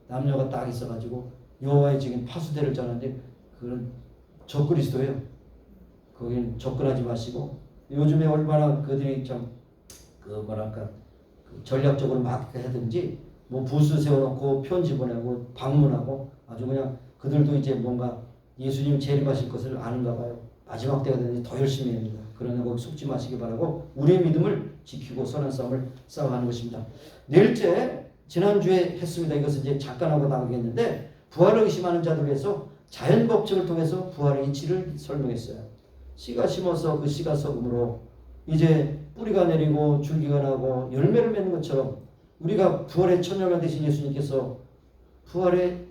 남녀가 딱 있어가지고 여호와의 증인 파수대를 짜는데 그건 적그리스도예요. 거긴 접근하지 마시고 요즘에 얼마나 그들이 참 전략적으로 막 하든지 뭐 부스 세워놓고 편지 보내고 방문하고 아주 그냥 그들도 이제 뭔가 예수님 재림하실 것을 아는가 봐요. 마지막 때가 되는지 더 열심히 합니다. 그러나 거기 속지 마시기 바라고 우리의 믿음을 지키고 선한 싸움을 싸워가는 것입니다. 넷째 지난주에 했습니다. 이것은 이제 잠깐 하고 나가겠는데 부활을 의심하는 자들을 위해서 자연 법칙을 통해서 부활의 이치를 설명했어요. 씨가 심어서 그 씨가 썩음으로 이제 뿌리가 내리고 줄기가 나고 열매를 맺는 것처럼 우리가 부활의 천년만 되신 예수님께서 부활의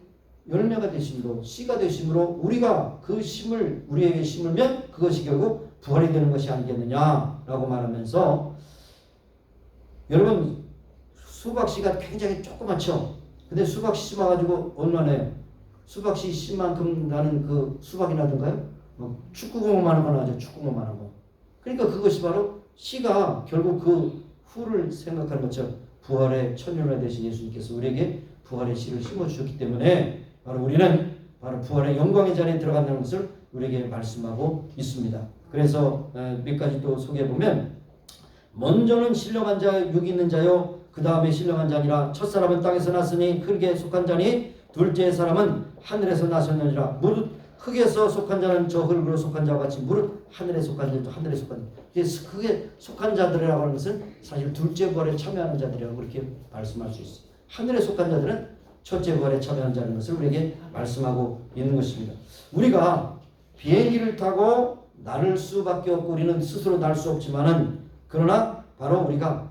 열매가 되심으로 씨가 되심으로 우리가 그 심을 우리에게 심으면 그것이 결국 부활이 되는 것이 아니겠느냐라고 말하면서 여러분 수박씨가 굉장히 조그맣죠. 근데 수박씨 심어가지고 얼마나 수박씨 씨만큼 나는 그 수박이 나던가요? 축구공만한 거 나죠. 축구공만한 거. 그러니까 그것이 바로 씨가 결국 그 후를 생각하는 것처럼 부활의 천년을 되신 예수님께서 우리에게 부활의 씨를 심어주셨기 때문에 바로 우리는 바로 부활의 영광의 자리에 들어간다는 것을 우리에게 말씀하고 있습니다. 그래서 몇 가지 또 소개해보면 먼저는 신령한 자 육 있는 자요 그 다음에 신령한 자니라 첫사람은 땅에서 났으니 흙에 속한 자니 둘째 사람은 하늘에서 나셨느니라. 무릇 흙에서 속한 자는 저 흙으로 속한 자와 같이 무릇 하늘에 속한 자도 하늘에 속한 자. 흙에 속한 자들이라고 하는 것은 사실 둘째 부활에 참여하는 자들이라고 그렇게 말씀할 수 있어요. 하늘에 속한 자들은 첫째 부활에 참여하는 자라는 것을 우리에게 말씀하고 있는 것입니다. 우리가 비행기를 타고 날 수밖에 없고 우리는 스스로 날 수 없지만은 그러나 바로 우리가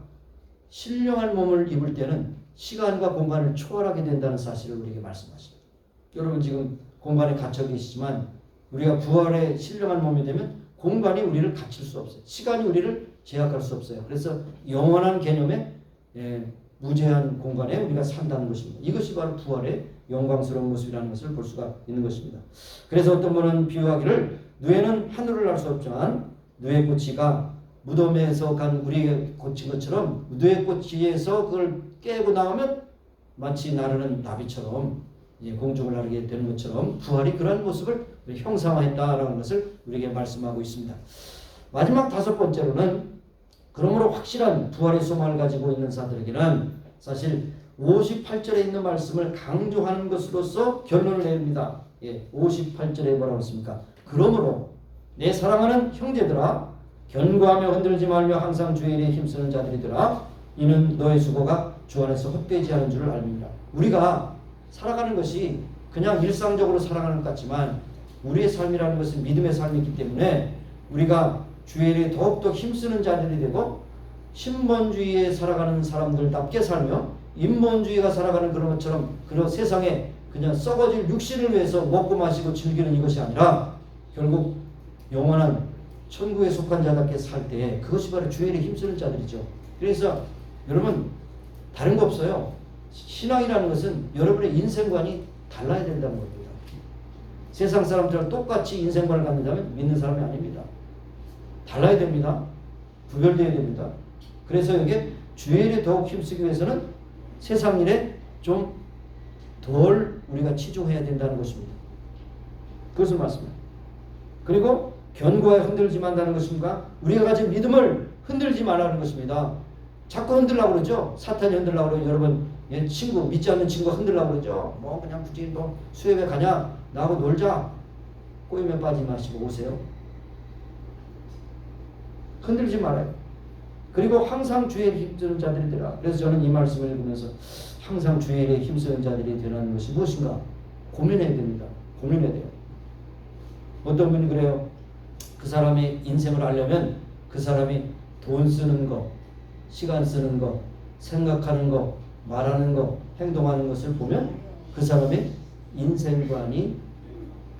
신령한 몸을 입을 때는 시간과 공간을 초월하게 된다는 사실을 우리에게 말씀하십니다. 여러분 지금 공간에 갇혀 계시지만 우리가 부활의 신령한 몸이 되면 공간이 우리를 갇힐 수 없어요. 시간이 우리를 제약할 수 없어요. 그래서 영원한 개념의 무제한 공간에 우리가 산다는 것입니다. 이것이 바로 부활의 영광스러운 모습이라는 것을 볼 수가 있는 것입니다. 그래서 어떤 분은 비유하기를 누에는 하늘을 알 수 없지만 누에 꼬치가 무덤에서 간 우리에게 꽂힌 것처럼 누에 꼬치에서 그걸 깨고 나오면 마치 나르는 나비처럼 공중을 나르게 되는 것처럼 부활이 그러한 모습을 형상화했다라는 것을 우리에게 말씀하고 있습니다. 마지막 다섯 번째로는 그러므로 확실한 부활의 소망을 가지고 있는 자들에게는 사실 58절에 있는 말씀을 강조하는 것으로서 결론을 내립니다. 58절에 뭐라고 했습니까? 그러므로 내 사랑하는 형제들아 견고하며 흔들지 말며 항상 주의 일에 힘쓰는 자들이더라. 이는 너의 수고가 주 안에서 헛되지 않은 줄을 알미니라. 우리가 살아가는 것이 그냥 일상적으로 살아가는 것 같지만 우리의 삶이라는 것은 믿음의 삶이기 때문에 우리가 주의 일에 더욱더 힘쓰는 자들이 되고 신본주의에 살아가는 사람들답게 살며 인본주의가 살아가는 그런 것처럼 그런 세상에 그냥 썩어질 육신을 위해서 먹고 마시고 즐기는 이것이 아니라 결국 영원한 천국에 속한 자답게 살 때 그것이 바로 주의 일에 힘쓰는 자들이죠. 그래서 여러분 다른 거 없어요. 신앙이라는 것은 여러분의 인생관이 달라야 된다는 겁니다. 세상 사람들과 똑같이 인생관을 갖는다면 믿는 사람이 아닙니다. 달라야 됩니다. 구별되어야 됩니다. 그래서 이게 주의 일에 더욱 힘쓰기 위해서는 세상 일에 좀 덜 우리가 치중해야 된다는 것입니다. 그것을 말씀합니다. 그리고 견고하게 흔들지 말라는 것입니까? 우리가 가진 믿음을 흔들지 말라는 것입니다. 자꾸 흔들라고 그러죠. 사탄이 흔들라고 그러죠. 여러분 친구 믿지 않는 친구가 흔들라고 그러죠. 뭐 그냥 굳이 너 수협에 가냐? 나하고 놀자. 꼬이면 빠지지 마시고 오세요. 흔들지 말아요. 그리고 항상 주의 일에 힘쓰는 자들이 되라. 그래서 저는 이 말씀을 읽으면서 항상 주의 일에 힘쓰는 자들이 되는 것이 무엇인가 고민해야 됩니다. 고민해야 돼요. 어떤 분이 그래요. 그 사람의 인생을 알려면 그 사람이 돈 쓰는 거, 시간 쓰는 거, 생각하는 거, 말하는 거, 행동하는 것을 보면 그 사람의 인생관이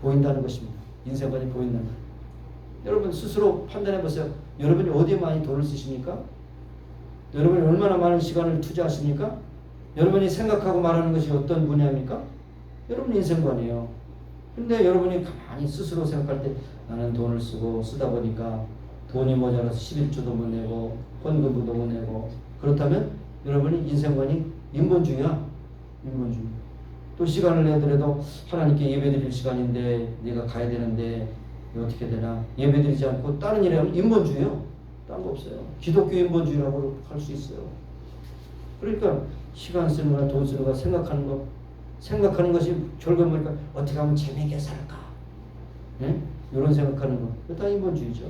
보인다는 것입니다. 인생관이 보인다는 것. 여러분 스스로 판단해 보세요. 여러분이 어디에 많이 돈을 쓰십니까? 여러분이 얼마나 많은 시간을 투자하십니까? 여러분이 생각하고 말하는 것이 어떤 분야입니까? 여러분 인생관이에요. 근데 여러분이 가만히 스스로 생각할 때 나는 돈을 쓰고 쓰다 보니까 돈이 모자라서 11조도 못 내고 헌금도 못 내고 그렇다면 여러분이 인생관이 인본주의야. 인본주의. 또 시간을 내더라도 하나님께 예배드릴 시간인데 내가 가야 되는데 어떻게 되나 예배드리지 않고 다른 일에 하면 인본주의요. 딴 거 없어요. 기독교 인본주의라고 할 수 있어요. 그러니까 시간 쓰는 거나 돈 쓰는 거 생각하는 것이 결국 보니까 어떻게 하면 재미있게 살까? 네? 이런 생각하는 거. 그거 다 인본주의죠.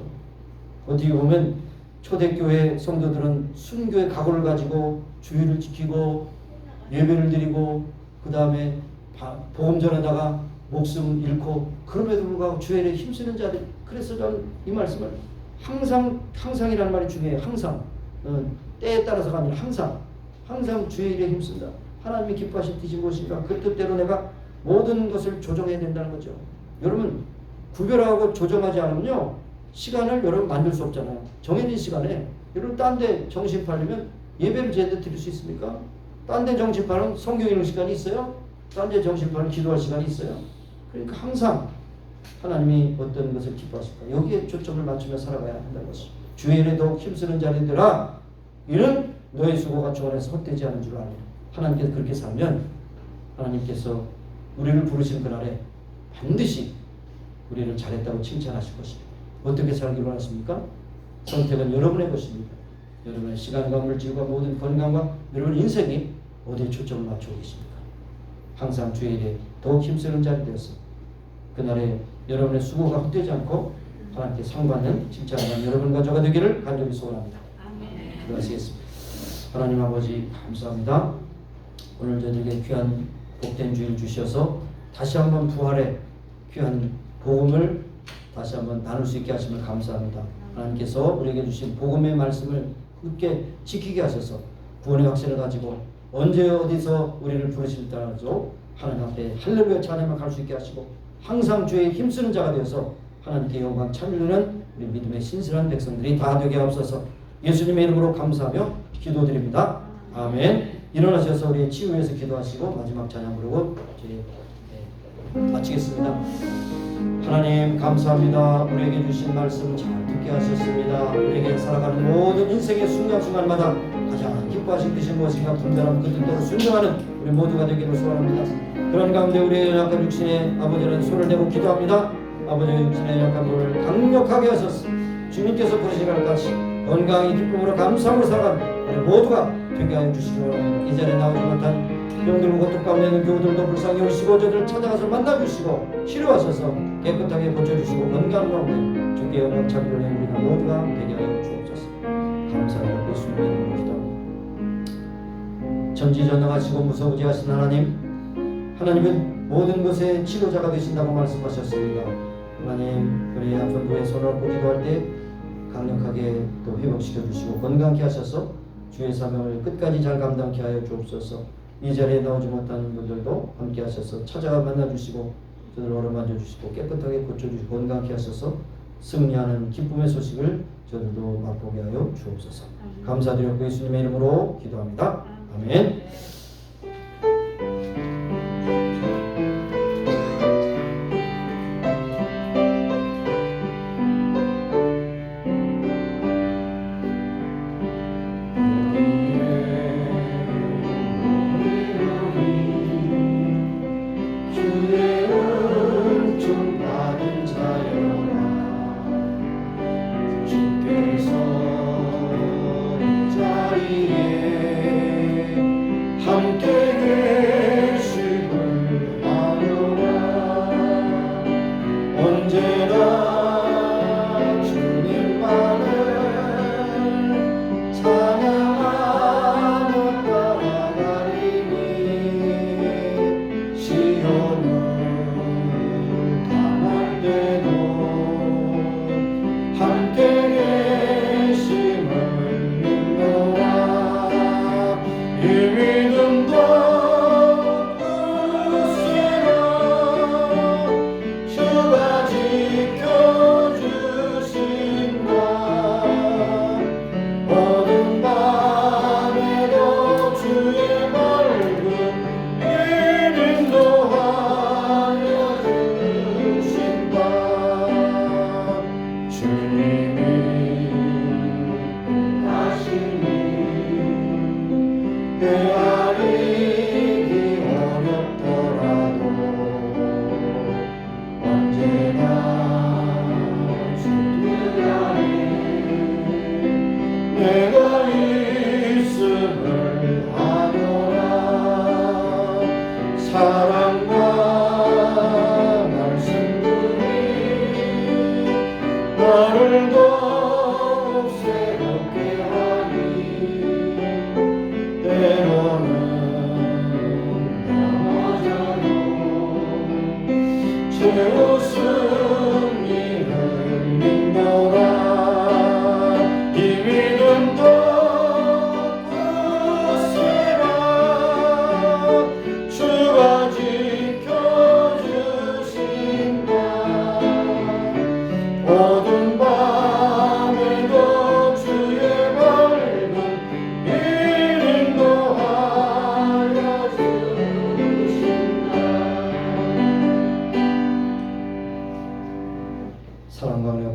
어떻게 보면 초대교회 성도들은 순교의 각오를 가지고 주의를 지키고 예배를 드리고 그 다음에 복음 전에다가 목숨 잃고 그럼에도 불구하고 주의 일에 힘쓰는 자들. 그래서 저는 이 말씀을 항상이라는 말이 중요해요. 항상 때에 따라서가 아니라 항상 주의 일에 힘쓴다. 하나님이 기뻐하신 뜻이 무엇인가 그 뜻대로 내가 모든 것을 조정해야 된다는 거죠. 여러분 구별하고 조정하지 않으면요 시간을 여러분 만들 수 없잖아요. 정해진 시간에 여러분 딴 데 정신 팔리면 예배를 제대로 드릴 수 있습니까? 딴 데 정신 파는 성경 읽는 시간이 있어요? 딴 데 정신 파는 기도할 시간이 있어요? 그러니까 항상 하나님이 어떤 것을 기뻐하실까 여기에 초점을 맞추며 살아가야 한다는 것이 주의 일에 더욱 힘쓰는 자들이더라. 이는 너의 수고가 주 안에서 헛되지 않은 줄 아니라. 하나님께서 그렇게 살면 하나님께서 우리를 부르신 그날에 반드시 우리를 잘했다고 칭찬하실 것입니다. 어떻게 살기로 하십니까? 선택은 여러분의 것입니다. 여러분의 시간과 물질과 모든 건강과 여러분 인생이 어디에 초점을 맞추고 계십니까? 항상 주의 일에 더욱 힘쓰는 자리 되어서 그날에 여러분의 수고가 헛되지 않고 하나님께 상받는 칭찬하는 여러분과 저가 되기를 간절히 소원합니다. 기도하시겠습니다. 하나님 아버지 감사합니다. 오늘 저녁에 귀한 복된 주일 주셔서 다시 한번 부활의 귀한 복음을 다시 한번 나눌 수 있게 하심을 감사합니다. 하나님께서 우리에게 주신 복음의 말씀을 굳게 지키게 하셔서 구원의 확신을 가지고 언제 어디서 우리를 부르실지라도 하나님 앞에 할렐루야 찬양만 갈 수 있게 하시고 항상 주의 힘쓰는 자가 되어서 하나님께 영광 찬양하는 우리 믿음의 신실한 백성들이 다 되게 하옵소서. 예수님의 이름으로 감사하며 기도드립니다. 아멘. 일어나셔서 우리 치유해서 기도하시고 마지막 찬양 부르고 마치겠습니다. 하나님 감사합니다. 우리에게 주신 말씀 잘 듣게 하셨습니다. 우리에게 살아가는 모든 인생의 순간순간마다 가장 기뻐하신 뜻이 무엇인가 분별하고 그 뜻대로 순종하는 우리 모두가 되기를 소원합니다. 그런 가운데 우리의 연약한 육신의 아버지는 손을 대고 기도합니다. 아버지의 육신의 연약함을 강력하게 하셔서 주님께서 부르시는 것 같이 건강히 기쁨으로 감사함으로 살아가는 우리 모두가 되게 하여 주시기 바랍니다. 이 자리에 나오지 못한 병들고 고통 가운데 있는 교우들도 불쌍히 오시고 저들을 찾아가서 만나주시고 치료하셔서 깨끗하게 고쳐주시고 건강한 가운데 주께 영광 찬미를 해 우리가 모두가 되게 하여 주옵소서. 감사합니다. 예수님의 이름으로 기도합니다. 전지전능하시고 무서우지하신 하나님은 모든 것의 치료자가 되신다고 말씀하셨습니다. 하나님 우리 아픈 부의 손을 얹고 기도할 때 강력하게 또 회복시켜 주시고 건강케 하셔서 주의 사명을 끝까지 잘 감당케 하여 주옵소서. 이 자리에 나오지 못하는 분들도 함께 하셔서 찾아가 만나주시고 저들 어루만져 주시고 깨끗하게 고쳐주시고 건강케 하셔서 승리하는 기쁨의 소식을 저들도 맛보게 하여 주옵소서. 감사드렸고 예수님의 이름으로 기도합니다. 아멘.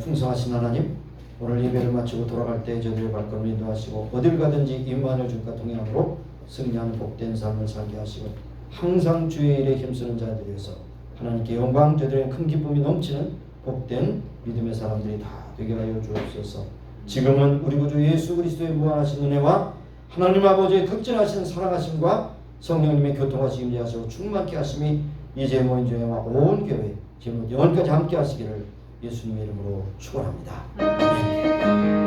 풍성하신 하나님, 오늘 예배를 마치고 돌아갈 때 저들의 발걸음을 인도하시고 어딜 가든지 임마누엘 주님과 동행함으로 승리하는 복된 삶을 살게 하시고 항상 주의 일에 힘쓰는 자들이어서 하나님께 영광, 저들의 큰 기쁨이 넘치는 복된 믿음의 사람들이 다 되게 하여 주옵소서. 지금은 우리 구주 예수 그리스도의 무한하신 은혜와 하나님 아버지의 극진하신 사랑하심과 성령님의 교통하시기 임재하시고 충만케 하심이 이제 모인 저희와 온 교회 지금부터 영원까지 함께 하시기를 예수님의 이름으로 축원합니다. 아멘.